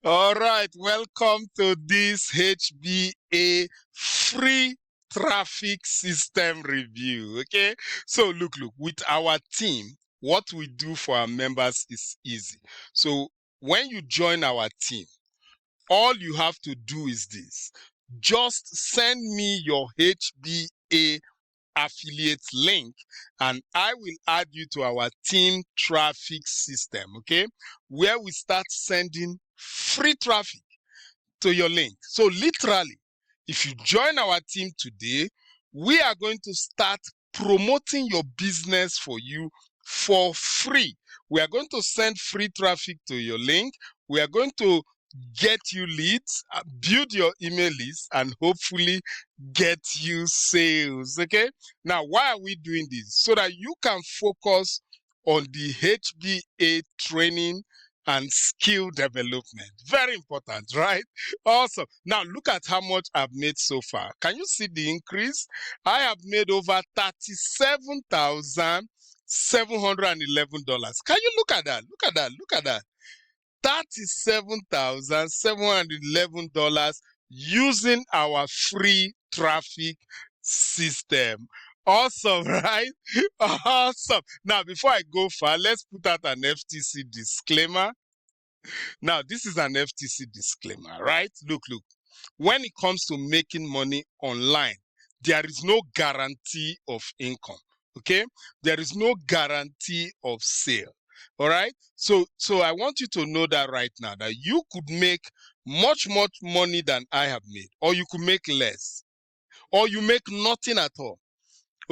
All right, welcome to this HBA free traffic system review. Okay, so look, with our team, what we do for our members is easy. So when you join our team, all you have to do is this: just send me your HBA affiliate link and I will add you to our team traffic system, okay, where we start sending free traffic to your link. So literally, if you join our team today, we are going to start promoting your business for you for free. We are going to send free traffic to your link. We are going to get you leads, build your email list, and hopefully get you sales. Okay. Now, why are we doing this? So that you can focus on the HBA training and skill development. Very important, right? Awesome. Now, look at how much I've made so far. Can you see the increase? I have made over $37,711. Can you look at that? Look at that. Look at that. $37,711 using our free traffic system. Awesome, right? Awesome. Now, before I go far, let's put out an FTC disclaimer. Now, this is an FTC disclaimer, right? Look. When it comes to making money online, there is no guarantee of income, okay? There is no guarantee of sale, all right? So I want you to know that right now, that you could make much money than I have made, or you could make less, or you make nothing at all,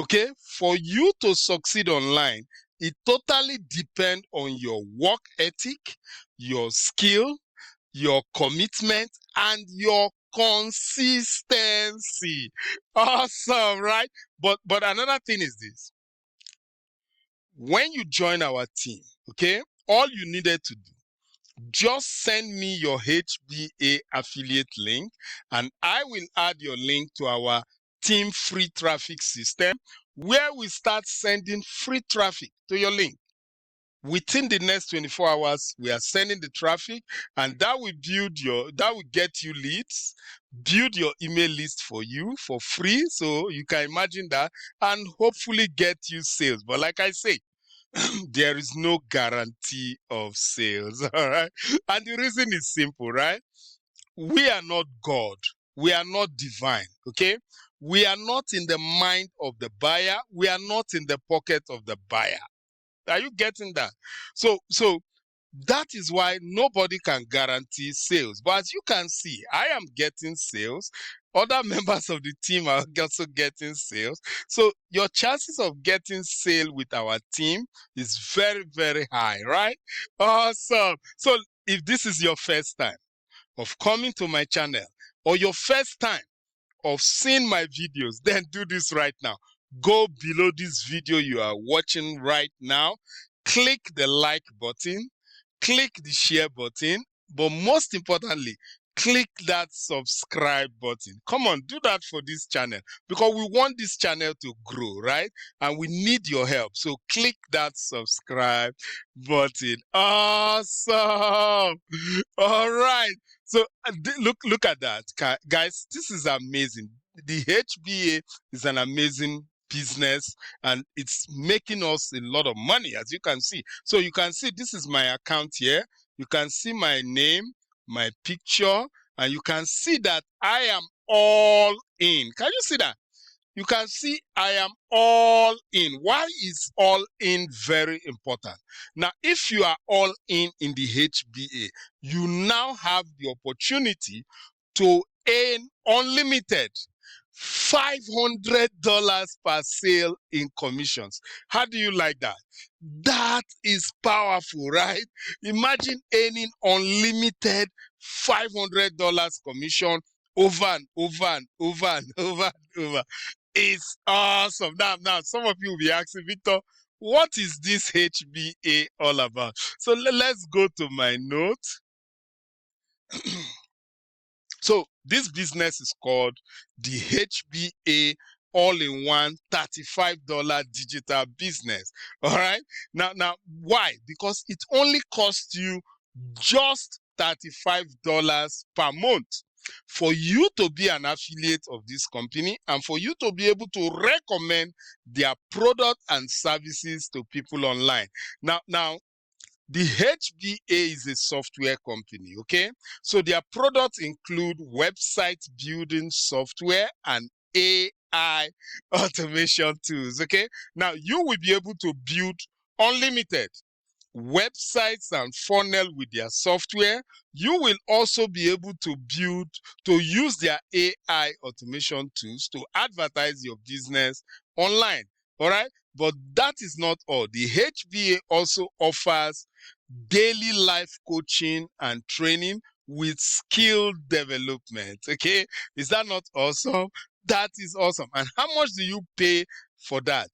okay? For you to succeed online, it totally depends on your work ethic, your skill, your commitment, and your consistency. Awesome, right? But another thing is this: when you join our team, okay, all you needed to do, just send me your HBA affiliate link and I will add your link to our team free traffic system, where we start sending free traffic to your link. Within the next 24 hours, we are sending the traffic, and that will get you leads, build your email list for you for free. So you can imagine that, and hopefully get you sales. But like I say, there is no guarantee of sales. All right. And the reason is simple, right? We are not God. We are not divine. Okay. We are not in the mind of the buyer. We are not in the pocket of the buyer. Are you getting that? So that is why nobody can guarantee sales. But as you can see, I am getting sales. Other members of the team are also getting sales. So your chances of getting sale with our team is very, very high, right? Awesome. So if this is your first time of coming to my channel, or your first time of seeing my videos, then do this right now. Go below this video you are watching right now, click the like button, click the share button, but most importantly, click that subscribe button. Come on, do that for this channel, because we want this channel to grow, right? And we need your help. So click that subscribe button. Awesome. All right. So look at that, guys. This is amazing. The HBA is an amazing business, and it's making us a lot of money, as you can see. So you can see this is my account here. You can see my name, my picture, and you can see that I am all in. Can you see that? You can see I am all in. Why is all in very important? Now, if you are all in the HBA, you now have the opportunity to earn unlimited $500 per sale in commissions. How do you like that? That is powerful, right? Imagine earning unlimited $500 commission over and over and over and over and over. It's awesome. Now, some of you will be asking, Victor, what is this HBA all about? So let's go to my note. So this business is called the HBA all-in-one $35 digital business. All right. Now, why? Because it only costs you just $35 per month for you to be an affiliate of this company and for you to be able to recommend their product and services to people online. Now, the HBA is a software company, okay? So their products include website building software and AI automation tools, okay? Now, you will be able to build unlimited websites and funnel with their software. You will also be able to use their AI automation tools to advertise your business online. All right. But that is not all. The HBA also offers daily life coaching and training with skill development. Okay. Is that not awesome? That is awesome. And how much do you pay for that?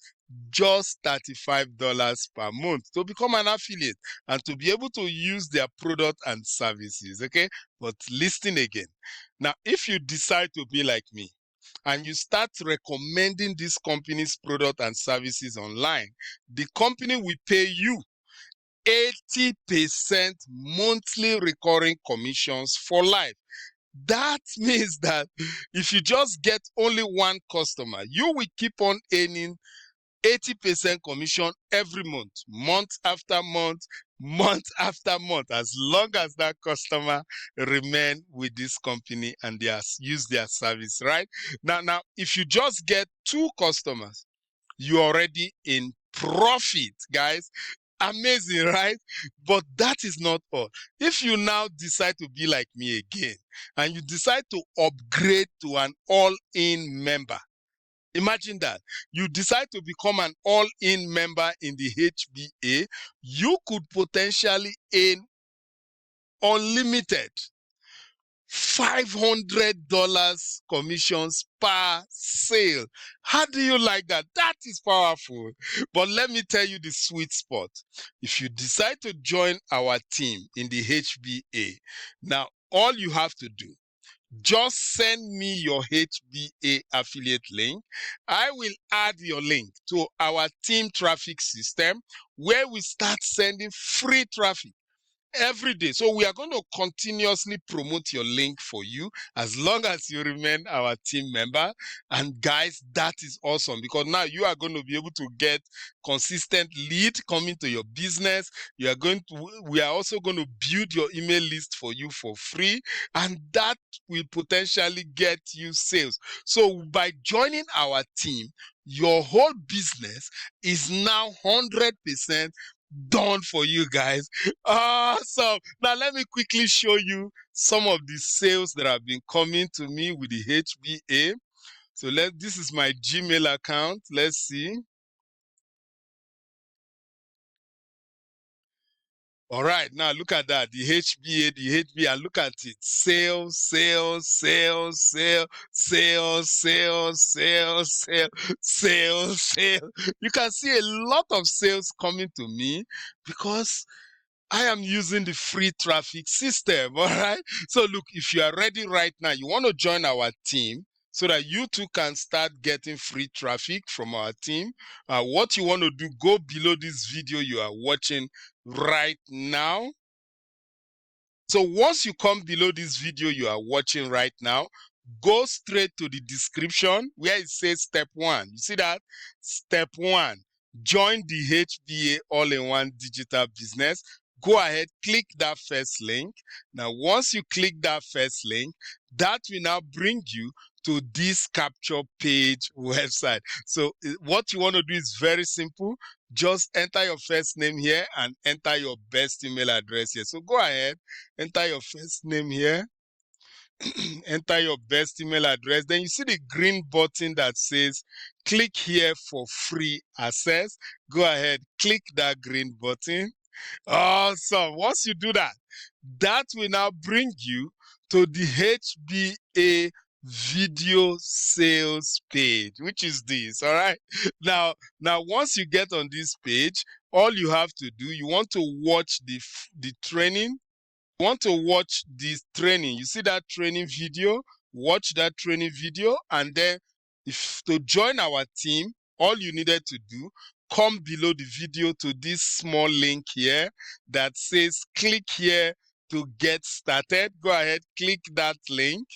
Just $35 per month to become an affiliate and to be able to use their product and services. Okay. But listen again. Now, if you decide to be like me, and you start recommending this company's product and services online, the company will pay you 80% monthly recurring commissions for life. That means that if you just get only one customer, you will keep on earning 80% commission every month, month after month, month after month, as long as that customer remain with this company and they use their service, right? Now, if you just get two customers, you're already in profit, guys. Amazing, right? But that is not all. If you now decide to be like me again and you decide to upgrade to an all-in member, imagine that. You decide to become an all-in member in the HBA, you could potentially earn unlimited $500 commissions per sale. How do you like that? That is powerful. But let me tell you the sweet spot. If you decide to join our team in the HBA, now all you have to do, just send me your HBA affiliate link. I will add your link to our team traffic system where we start sending free traffic every day. So we are going to continuously promote your link for you as long as you remain our team member. And guys, that is awesome because now you are going to be able to get consistent lead coming to your business. We are also going to build your email list for you for free, and that will potentially get you sales. So by joining our team, your whole business is now 100% done for you guys. Awesome. Now let me quickly show you some of the sales that have been coming to me with the HBA. So this is my Gmail account. Let's see. All right, now look at that. The HBA, and look at it. Sales, sales, sales, sales, sales, sales, sales, sales, sales, sales. You can see a lot of sales coming to me because I am using the free traffic system, all right? So look, if you are ready right now, you want to join our team so that you too can start getting free traffic from our team. What you want to do, go below this video you are watching right now. So once you come below this video you are watching right now, go straight to the description where it says step 1. You see that? Step 1, join the HBA all-in-one digital business. Go ahead, click that first link. Now, once you click that first link, that will now bring you to this capture page website. So what you want to do is very simple. Just enter your first name here and enter your best email address here. So go ahead, enter your first name here. Enter your best email address. Then you see the green button that says click here for free access. Go ahead, click that green button. Awesome. Once you do that, that will now bring you to the HBA video sales page, which is this. All right. Now once you get on this page, all you have to do, you want to watch the training. You want to watch this training. You see that training video? Watch that training video, and then if to join our team, all you needed to do, come below the video to this small link here that says click here to get started. Go ahead, click that link.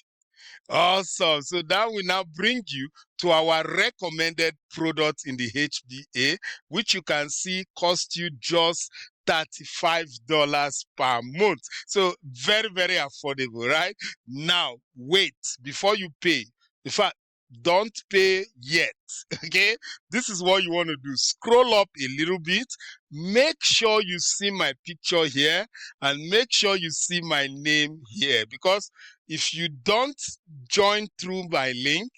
Awesome. So that will now bring you to our recommended product in the HBA, which you can see cost you just $35 per month. So very, very affordable, right? Now, wait before you pay. In fact, don't pay yet. Okay, this is what you want to do. Scroll up a little bit. Make sure you see my picture here and make sure you see my name here, because if you don't join through my link,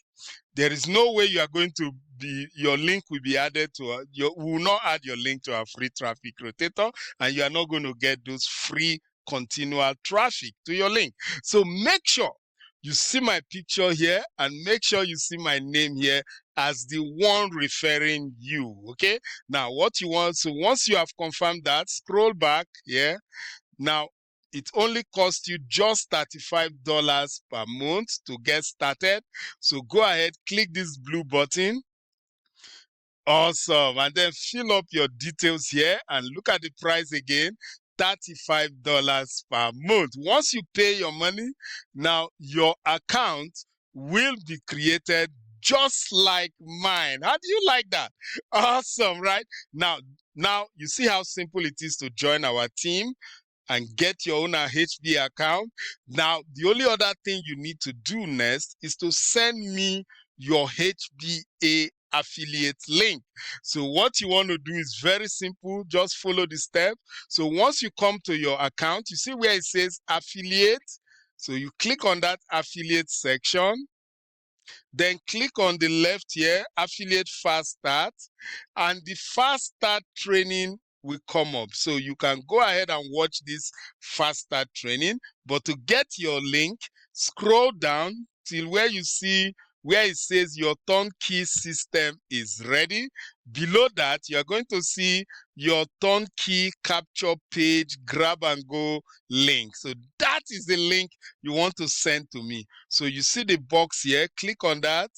there is no way you are going to be, your link will be added to, we will not add your link to our free traffic rotator, and you are not going to get those free continual traffic to your link. So make sure you see my picture here and make sure you see my name here as the one referring you. Okay, now what you want, so once you have confirmed that, scroll back here. Now, it only costs you just $35 per month to get started. So go ahead, click this blue button. Awesome. And then fill up your details here and look at the price again. $35 per month. Once you pay your money, now your account will be created just like mine. How do you like that? Awesome, right? Now you see how simple it is to join our team and get your own HB account. Now, the only other thing you need to do next is to send me your HBA affiliate link. So what you want to do is very simple. Just follow the step. So once you come to your account, you see where it says affiliate. So you click on that affiliate section. Then click on the left here, affiliate fast start, and the fast start training will come up. So you can go ahead and watch this fast start training, but to get your link, scroll down till where you see where it says your turnkey system is ready. Below that, you are going to see your turnkey capture page grab and go link. So that is the link you want to send to me. So you see the box here, click on that,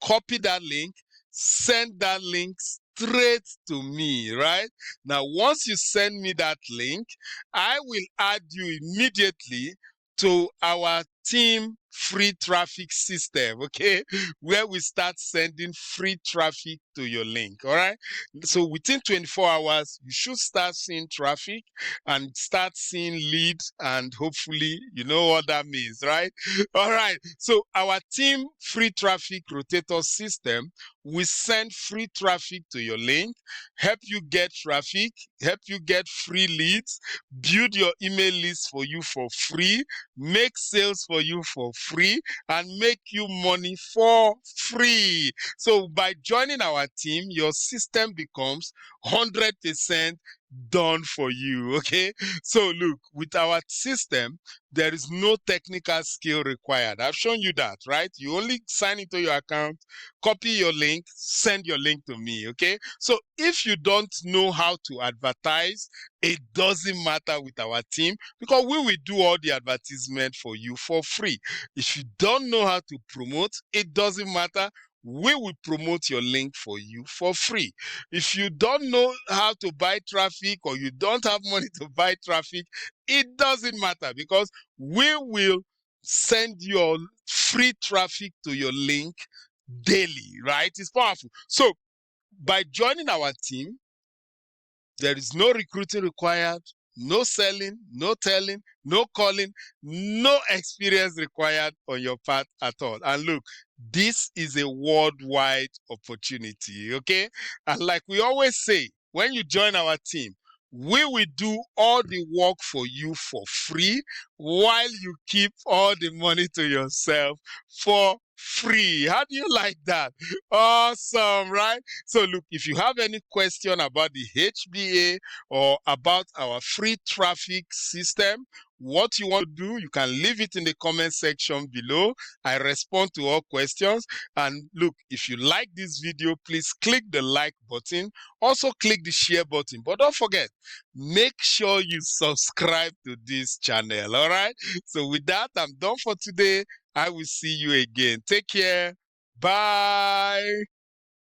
copy that link, send that link straight to me, right? Now, once you send me that link, I will add you immediately to our team free traffic system, okay, where we start sending free traffic to your link. All right, so within 24 hours you should start seeing traffic and start seeing leads, and hopefully you know what that means, right? All right, so our team free traffic rotator system will send free traffic to your link, help you get traffic, help you get free leads, build your email list for you for free, make sales for you for free, and make you money for free. So by joining our team, your system becomes 100% done for you. Okay, so look, with our system there is no technical skill required. I've shown you that, right? You only sign into your account, copy your link, send your link to me. Okay, so if you don't know how to advertise, it doesn't matter with our team, because we will do all the advertisement for you for free. If you don't know how to promote, it doesn't matter. We will promote your link for you for free. If you don't know how to buy traffic, or you don't have money to buy traffic, it doesn't matter, because we will send your free traffic to your link daily, right? It's powerful. So by joining our team, there is no recruiting required, no selling, no telling, no calling, no experience required on your part at all. And look, this is a worldwide opportunity, okay? And like we always say, when you join our team, we will do all the work for you for free, while you keep all the money to yourself for free. How do you like that? Awesome, right? So look, if you have any question about the HBA or about our free traffic system, what you want to do, you can leave it in the comment section below. I respond to all questions. And look, if you like this video, please click the like button. Also click the share button. But don't forget, make sure you subscribe to this channel. All right? So with that, I'm done for today. I will see you again. Take care. Bye.